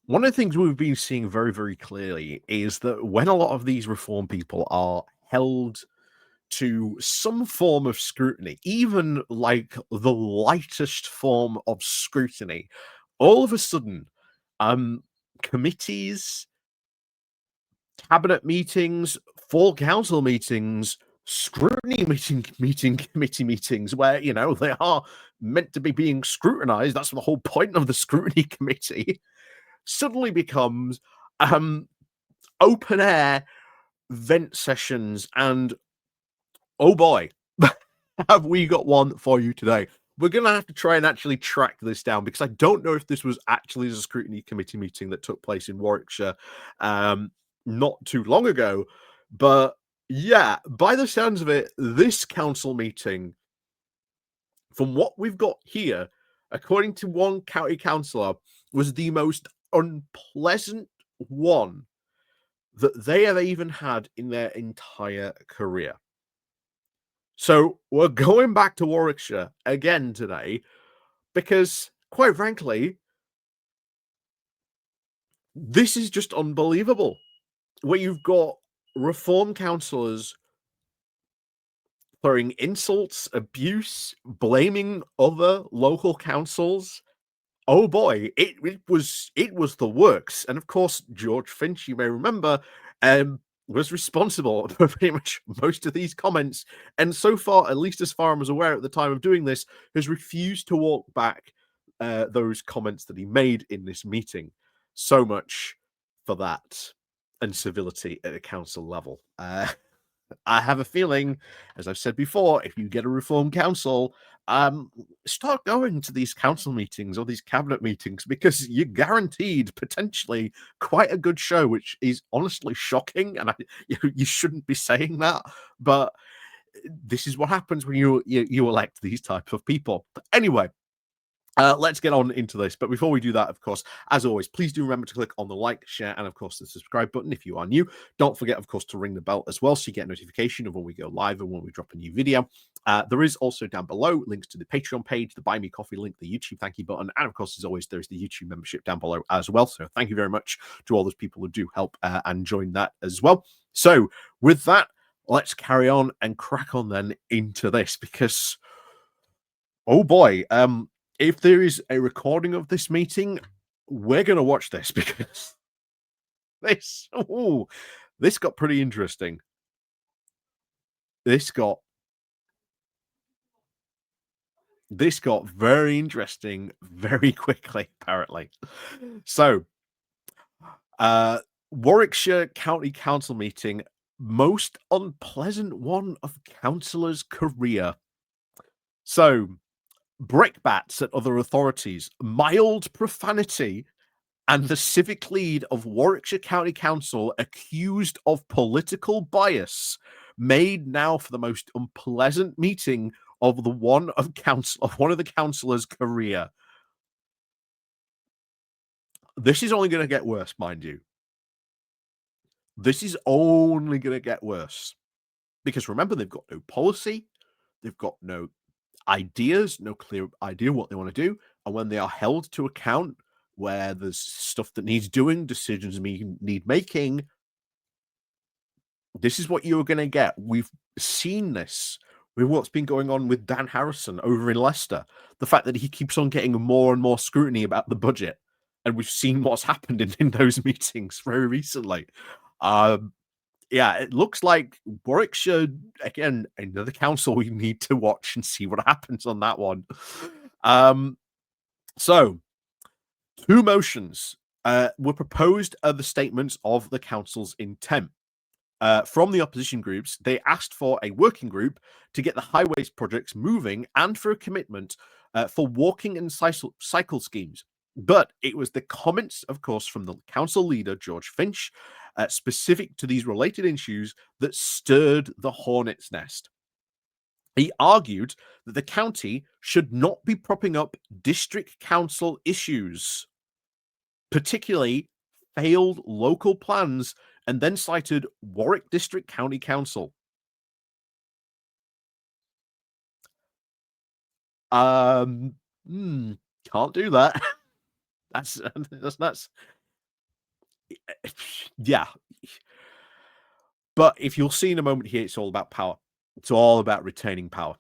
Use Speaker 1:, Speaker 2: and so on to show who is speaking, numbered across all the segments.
Speaker 1: One of the things we've been seeing very, very clearly is that when a lot of these reform people are held to some form of scrutiny, even like the lightest form of scrutiny, all of a sudden, committees, cabinet meetings, full council meetings, scrutiny committee meetings, where they are meant to be being scrutinized. That's the whole point of the scrutiny committee. Suddenly becomes open air vent sessions, and oh boy, have we got one for you today. We're going to have to try and actually track this down because I don't know if this was actually a scrutiny committee meeting that took place in Warwickshire not too long ago. But yeah, by the sounds of it, this council meeting, from what we've got here, according to one county councillor, was the most unpleasant one that they have even had in their entire career. So we're going back to Warwickshire again today because, quite frankly, this is just unbelievable. Where you've got reform councillors throwing insults, abuse, blaming other local councils. Oh boy, it was the works. And of course, George Finch, you may remember, was responsible for pretty much most of these comments. And so far, at least as far as I was aware at the time of doing this, has refused to walk back those comments that he made in this meeting. So much for that and civility at a council level. I have a feeling, as I've said before, if you get a reform council, start going to these council meetings or these cabinet meetings because you're guaranteed potentially quite a good show, which is honestly shocking. And you shouldn't be saying that, but this is what happens when you elect these types of people. But anyway, let's get on into this. But before we do that, of course, as always, please do remember to click on the like, share, and of course the subscribe button if you are new. Don't forget, of course, to ring the bell as well so you get a notification of when we go live and when we drop a new video. There is also down below links to the Patreon page, the Buy Me Coffee link, the YouTube thank you button, and of course, as always, there's the YouTube membership down below as well. So thank you very much to all those people who do help and join that as well. So with that, let's carry on and crack on then into this because, oh boy, if there is a recording of this meeting, we're going to watch this because this got pretty interesting. This got very interesting very quickly, apparently. So, Warwickshire County Council meeting, most unpleasant one of councillors' career. So, brickbats at other authorities, mild profanity, and the civic lead of Warwickshire County Council accused of political bias, made now for the most unpleasant meeting of one of the councillors' career. This is only going to get worse, mind you. This is only going to get worse because remember, they've got no policy, they've got no ideas, no clear idea what they want to do, and when they are held to account, where there's stuff that needs doing, decisions need making, this is what you're going to get. We've seen this with what's been going on with Dan Harrison over in Leicester. The fact that he keeps on getting more and more scrutiny about the budget. And we've seen what's happened in those meetings very recently. Yeah, it looks like Warwickshire, again, another council we need to watch and see what happens on that one. So, two motions were proposed are the statements of the council's intent. From the opposition groups, they asked for a working group to get the highways projects moving and for a commitment for walking and cycle schemes. But it was the comments, of course, from the council leader, George Finch, specific to these related issues that stirred the hornet's nest. He argued that the county should not be propping up district council issues, particularly failed local plans, and then cited Warwick District County Council. Can't do that. That's Yeah. But if you'll see in a moment here, it's all about power. It's all about retaining power.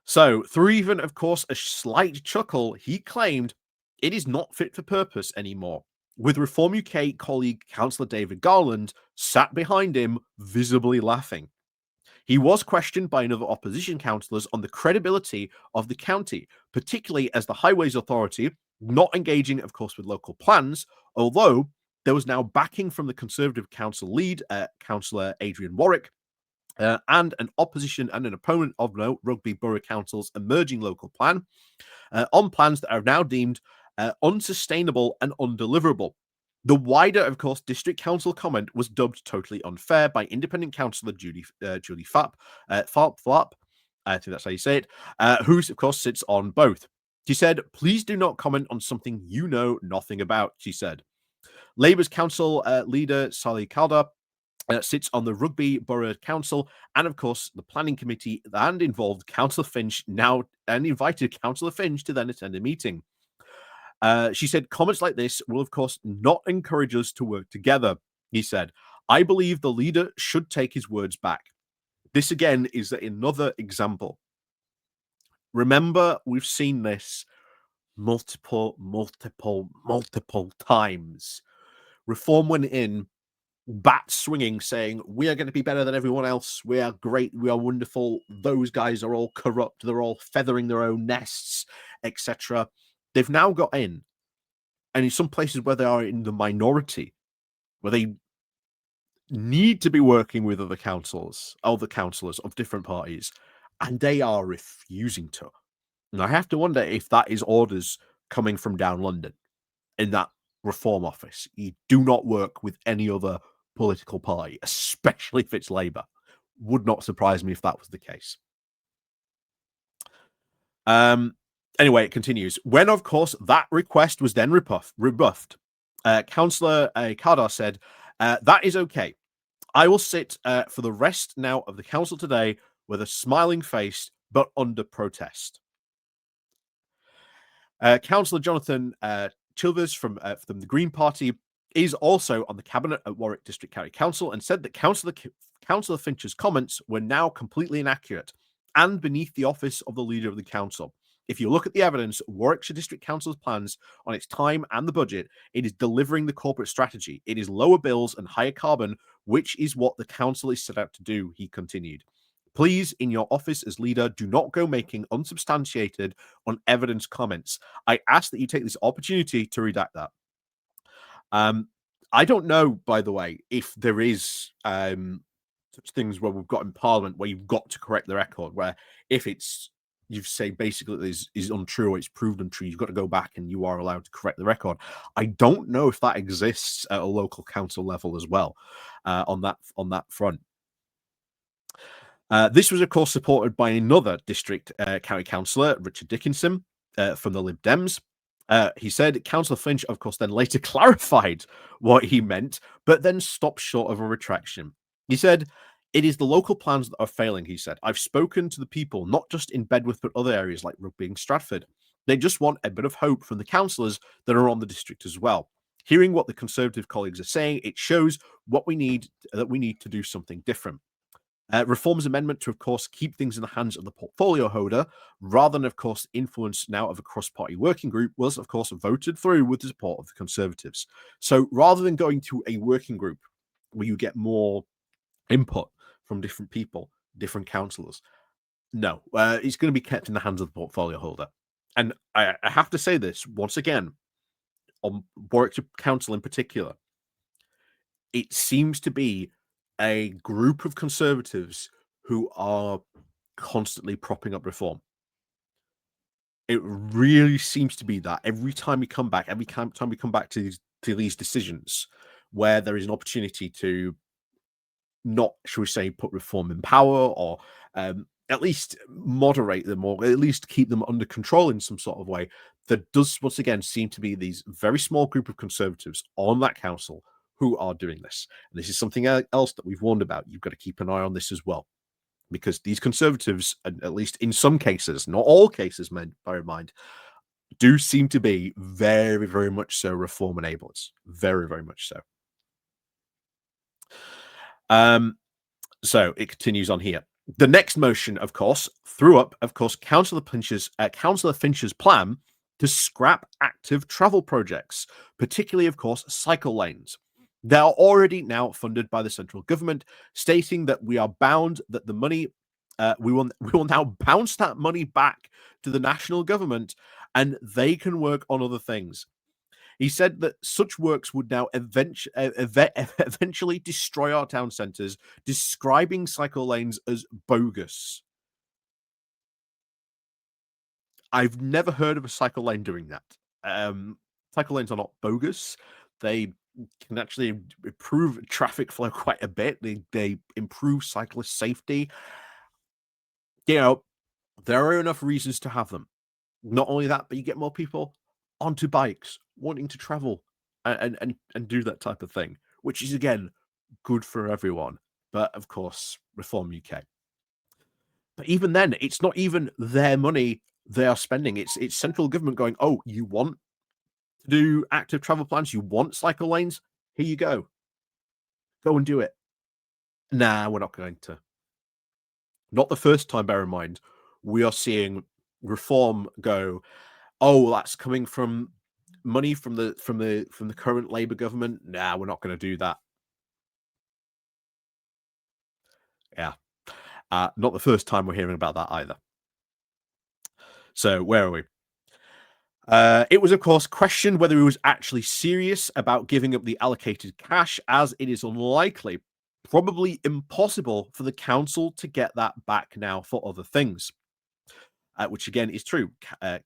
Speaker 1: So, through even, of course, a slight chuckle, he claimed it is not fit for purpose anymore, with Reform UK colleague Councillor David Garland sat behind him, visibly laughing. He was questioned by another opposition councillors on the credibility of the county, particularly as the Highways Authority, not engaging, of course, with local plans, although there was now backing from the Conservative council lead, Councillor Adrian Warwick, and an opposition and an opponent of no Rugby Borough Council's emerging local plan on plans that are now deemed unsustainable and undeliverable. The wider, of course, district council comment was dubbed totally unfair by independent councillor Julie Fapp, I think that's how you say it, who, of course, sits on both. She said, "Please do not comment on something you know nothing about," she said. Labour's council leader, Sally Calder, sits on the Rugby Borough Council and, of course, the planning committee, and involved Councillor Finch now, and invited Councillor Finch to then attend a meeting. She said, "Comments like this will, of course, not encourage us to work together," he said. "I believe the leader should take his words back." This, again, is another example. Remember, we've seen this multiple times. Reform went in, bat swinging, saying, "We are going to be better than everyone else. We are great. We are wonderful. Those guys are all corrupt. They're all feathering their own nests," etc. They've now got in, and in some places where they are in the minority, where they need to be working with other councillors of different parties, and they are refusing to. And I have to wonder if that is orders coming from down London in that Reform office. You do not work with any other political party, especially if it's Labour. Would not surprise me if that was the case. Anyway, it continues. When, of course, that request was then rebuffed, Councillor Kardar said, "That is okay. I will sit for the rest now of the council today with a smiling face, but under protest." Councillor Jonathan Chilvers from the Green Party is also on the cabinet at Warwick District County Council and said that Councillor Finch's comments were now completely inaccurate and beneath the office of the leader of the council. If you look at the evidence, Warwickshire District Council's plans on its time and the budget, it is delivering the corporate strategy. It is lower bills and higher carbon, which is what the council is set out to do, he continued. "Please, in your office as leader, do not go making unsubstantiated, on evidence comments. I ask that you take this opportunity to redact that." I don't know, by the way, if there is such things where we've got in Parliament where you've got to correct the record, where if it's you say basically is untrue or it's proved untrue, you've got to go back and you are allowed to correct the record. I don't know if that exists at a local council level as well on that front. This was, of course, supported by another district county councillor, Richard Dickinson, from the Lib Dems. He said Councillor Finch, of course, then later clarified what he meant, but then stopped short of a retraction. He said, "It is the local plans that are failing," he said. "I've spoken to the people, not just in Bedworth, but other areas like Rugby and Stratford. They just want a bit of hope from the councillors that are on the district as well. Hearing what the Conservative colleagues are saying, it shows that we need to do something different." Reform's amendment to, of course, keep things in the hands of the portfolio holder rather than, of course, influence now of a cross-party working group was, of course, voted through with the support of the Conservatives. So rather than going to a working group where you get more input from different people, different councillors, no, it's going to be kept in the hands of the portfolio holder. And I have to say this once again, on Warwickshire Council in particular, it seems to be a group of Conservatives who are constantly propping up reform. It really seems to be that every time we come back to these decisions where there is an opportunity to not, shall we say, put reform in power or at least moderate them or at least keep them under control in some sort of way, there does once again seem to be these very small group of Conservatives on that council who are doing this. And this is something else that we've warned about. You've got to keep an eye on this as well, because these Conservatives, at least in some cases, not all cases, bear in mind, do seem to be very, very much so reform enablers. Very, very much so. So it continues on here. The next motion, of course, threw up, of course, Councillor Finch's plan to scrap active travel projects, particularly, of course, cycle lanes. They are already now funded by the central government, stating that we are bound that the money we will now bounce that money back to the national government, and they can work on other things. He said that such works would now eventually destroy our town centres, describing cycle lanes as bogus. I've never heard of a cycle lane doing that. Cycle lanes are not bogus. They can actually improve traffic flow quite a bit. They improve cyclist safety. You know, there are enough reasons to have them. Not only that, but you get more people onto bikes wanting to travel and do that type of thing, which is again good for everyone. But of course, Reform UK. But even then, it's not even their money they are spending. It's central government going, oh, you want to do active travel plans? You want cycle lanes? Here you go. Go and do it. Nah, we're not going to. Not the first time, bear in mind. We are seeing Reform go, oh, well, that's coming from money from the current Labour government. Nah, we're not going to do that. Yeah. Not the first time we're hearing about that either. So where are we? It was, of course, questioned whether he was actually serious about giving up the allocated cash, as it is unlikely, probably impossible for the council to get that back now for other things. Which again is true.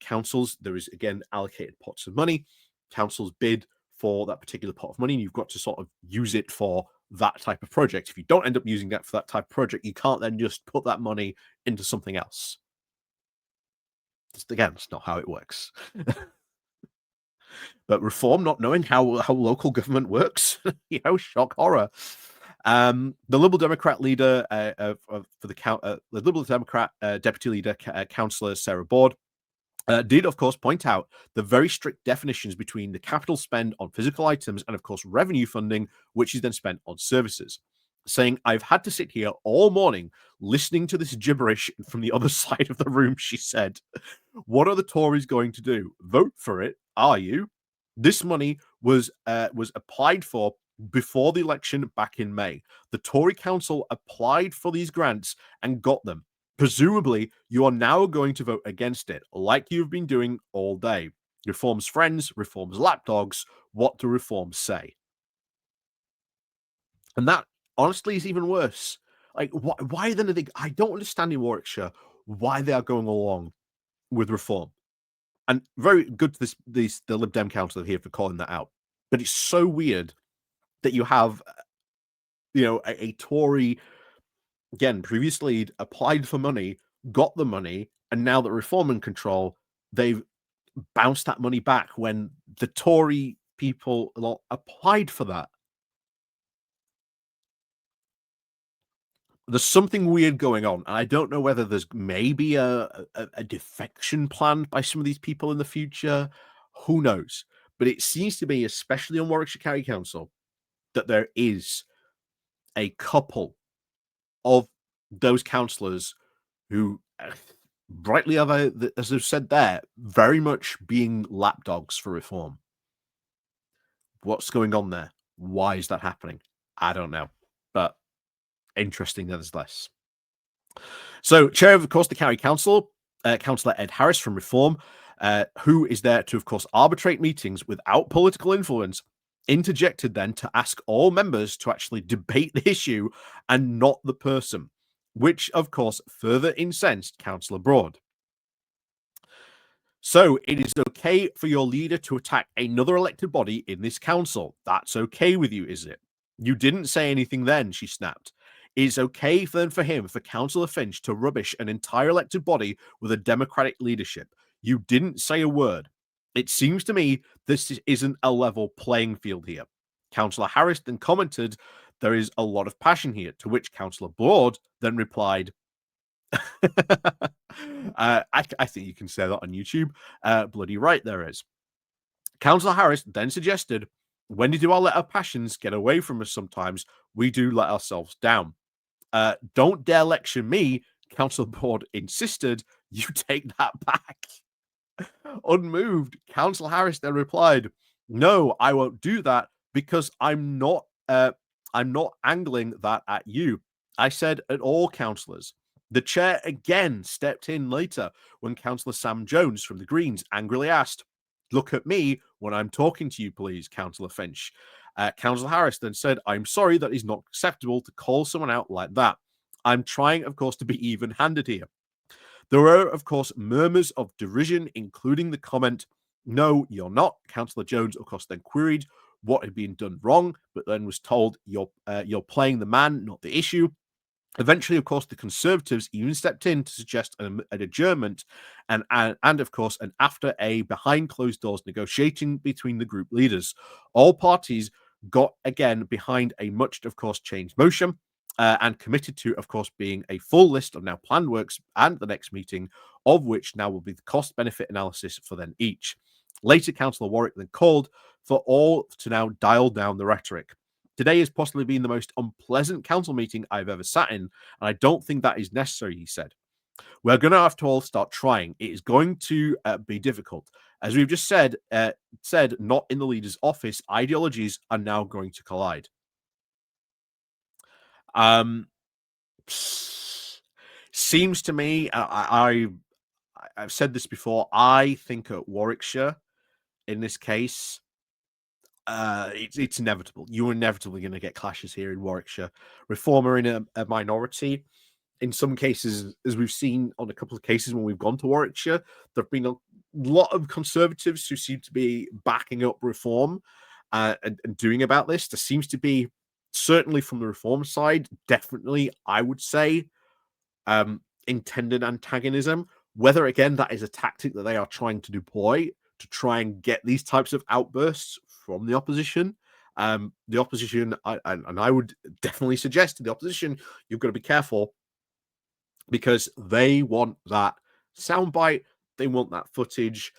Speaker 1: Councils, there is again allocated pots of money. Councils bid for that particular pot of money, and you've got to sort of use it for that type of project. If you don't end up using that for that type of project, you can't then just put that money into something else. Just, again, it's not how it works. But Reform, not knowing how local government works, shock horror. The Liberal Democrat leader for the Liberal Democrat deputy leader, councillor Sarah Board, did, of course, point out the very strict definitions between the capital spend on physical items and, of course, revenue funding, which is then spent on services. Saying, I've had to sit here all morning listening to this gibberish from the other side of the room, she said. What are the Tories going to do? Vote for it? Are you? This money was applied for before the election back in May. The Tory council applied for these grants and got them. Presumably, you are now going to vote against it, like you've been doing all day. Reform's friends, Reform's lapdogs. What do Reform say? And that, honestly, is even worse. Like, why then are they? I don't understand in Warwickshire why they are going along with Reform. And very good to the Lib Dem councillor here for calling that out. But it's so weird that you have, a Tory, again, previously applied for money, got the money, and now that Reform in control, they've bounced that money back when the Tory people applied for that. There's something weird going on, and I don't know whether there's maybe a defection planned by some of these people in the future. Who knows? But it seems to be, especially on Warwickshire County Council, that there is a couple of those councillors who, rightly as I've said there, very much being lapdogs for Reform. What's going on there? Why is that happening? I don't know, but interesting nevertheless. So, chair of course, the county council, Councillor Ed Harris from Reform, who is there to, of course, arbitrate meetings without political influence, interjected then to ask all members to actually debate the issue and not the person, which, of course, further incensed Councillor Broad. So it is okay for your leader to attack another elected body in this council. That's okay with you, is it? You didn't say anything then, she snapped. It is okay then for him, for Councillor Finch, to rubbish an entire elected body with a democratic leadership. You didn't say a word. It seems to me this isn't a level playing field here. Councillor Harris then commented, there is a lot of passion here, to which Councillor Broad then replied, I think you can say that on YouTube. Bloody right there is. Councillor Harris then suggested, when we do let our passions get away from us sometimes, we do let ourselves down. Don't dare lecture me, Council Board insisted. You take that back. Unmoved, Councillor Harris then replied, no, I won't do that because I'm not angling that at you. I said at all councillors. The chair again stepped in later when Councillor Sam Jones from the Greens angrily asked, look at me when I'm talking to you, please, Councillor Finch. Councillor Harris then said, I'm sorry that is not acceptable to call someone out like that. I'm trying, of course, to be even-handed here. There were, of course, murmurs of derision, including the comment, no, you're not. Councillor Jones, of course, then queried what had been done wrong, but then was told, you're playing the man, not the issue. Eventually, of course, the Conservatives even stepped in to suggest an adjournment and of course, and after a behind closed doors negotiating between the group leaders, all parties got again behind a much, of course, changed motion and committed to, of course, being a full list of now planned works and the next meeting, of which now will be the cost benefit analysis for then each. Later, Councillor Warwick then called for all to now dial down the rhetoric. Today has possibly been the most unpleasant council meeting I've ever sat in, and I don't think that is necessary, he said. We're going to have to all start trying. It is going to be difficult. As we've just said, not in the leader's office, ideologies are now going to collide. Seems to me, I've said this before, I think at Warwickshire, in this case, it's inevitable. You're inevitably going to get clashes here in Warwickshire. Reform are in a minority. In some cases, as we've seen on a couple of cases when we've gone to Warwickshire, there have been a lot of Conservatives who seem to be backing up Reform and doing about this. There seems to be, certainly from the Reform side, definitely, I would say, intended antagonism. Whether, again, that is a tactic that they are trying to deploy to try and get these types of outbursts from the opposition. The opposition, I would definitely suggest to the opposition, you've got to be careful because they want that soundbite, they want that footage.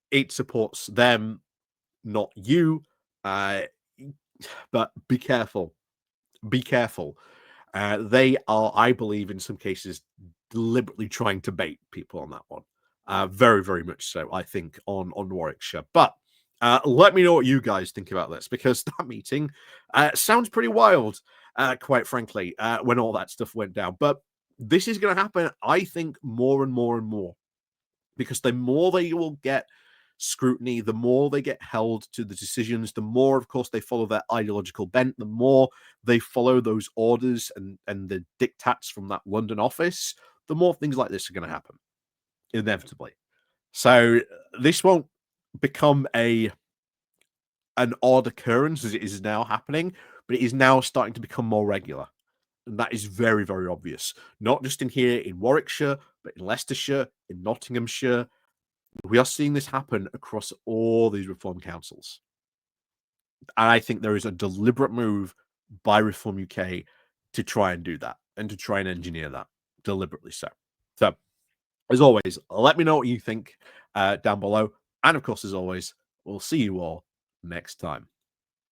Speaker 1: It supports them, not you. But be careful. Be careful. They are, I believe, in some cases, deliberately trying to bait people on that one. Very, very much so, I think, on Warwickshire. But let me know what you guys think about this, because that meeting sounds pretty wild, quite frankly, when all that stuff went down. But this is going to happen, I think, more and more and more, because the more they will get scrutiny, the more they get held to the decisions, the more, of course, they follow their ideological bent, the more they follow those orders and the diktats from that London office, the more things like this are going to happen, inevitably. So this won't become an odd occurrence as it is now happening, but it is now starting to become more regular. And that is very, very obvious. Not just in here in Warwickshire, but in Leicestershire, in Nottinghamshire. We are seeing this happen across all these Reform councils. And I think there is a deliberate move by Reform UK to try and do that and to try and engineer that deliberately so. So, as always, let me know what you think down below. And of course, as always, we'll see you all next time.